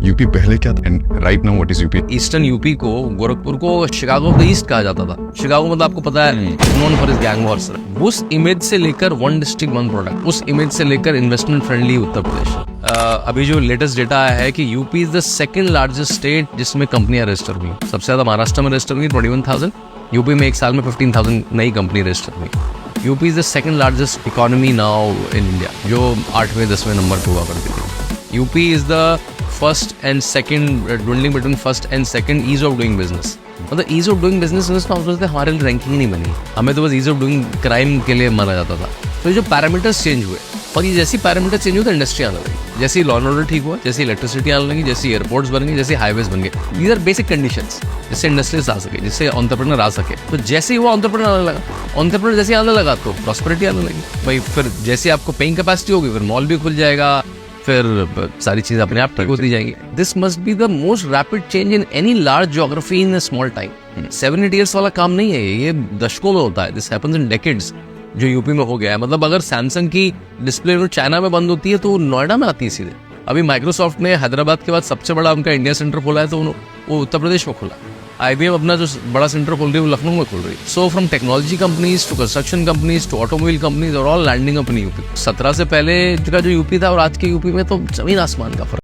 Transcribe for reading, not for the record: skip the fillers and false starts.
UP पहले क्या था and right now what is UP? Eastern UP को, गोरखपुर को शिकागो ऑफ द ईस्ट कहा जाता था। शिकागो मतलब आपको पता है, known for his gang Wars. उस इमेज से लेकर वन डिस्ट्रिक्ट वन प्रोडक्ट, उस इमेज से लेकर इन्वेस्टमेंट फ्रेंडली उत्तर प्रदेश। अभी जो लेटेस्ट डेटा आया है कि UP is the second largest state जिसमें कंपनियां रजिस्टर हुई। सबसे ज्यादा महाराष्ट्र में रजिस्टर हुई 21,000। यूपी में एक साल में 15,000 नई कंपनी रजिस्टर हुई। UP is the second largest economy now in India, जो 8वें 10वें नंबर पर हुआ करती थी। UP is the first and second, dwindling between first and second ease of doing business. मतलब ईज ऑफ डूइंग बिजनेस हमारे लिए रैंकिंग ही नहीं बनी, हमें तो बस ईज ऑफ डूइंग क्राइम के लिए माना जाता था। तो जो पैरामीटर्स चेंज हुए, और ये जैसी पैरामीटर चेंज हुए तो इंडस्ट्री आने लगी। जैसे लॉ एंड ऑर्डर ठीक हुआ, जैसे इलेक्ट्रिसिटी आने लगी, जैसे एयरपोर्ट्स बन गए, जैसे हाईवेज बन गए। दीज आर बेसिक कंडीशंस जिससे इंडस्ट्रीज आ सके, जिससे एंटरप्रेन्योर आ सके। तो जैसे ही वो एंटरप्रेन्योर आने लगा, एंटरप्रेन्योर जैसे आने लगा तो प्रॉस्पेरिटी आने लगी भाई। फिर जैसे आपको पेइंग कैपेसिटी होगी, फिर मॉल भी खुल जाएगा, फिर सारी चीजें अपने आप ठीक होती जाएंगी। This must be the most rapid change in any large geography in a small time. 7-8 years वाला काम नहीं है ये दशकों में होता है। दिस हैपेंस इन डेकेड्स, जो यूपी में हो गया है। मतलब अगर सैमसंग की डिस्प्ले चाइना में बंद होती है तो नोएडा में आती है सीधे। अभी माइक्रोसॉफ्ट ने हैदराबाद के बाद सबसे बड़ा उनका इंडिया सेंटर खोला है, तो वो उत्तर प्रदेश में खोला। IBM अपना जो बड़ा सेंटर खोल रही है वो लखनऊ में खोल रही है। So from technology companies to construction companies to automobile companies और ऑल लैंडिंग अपनी यूपी। 17 से पहले का जो यूपी था और आज के यूपी में तो जमीन आसमान का फर्क।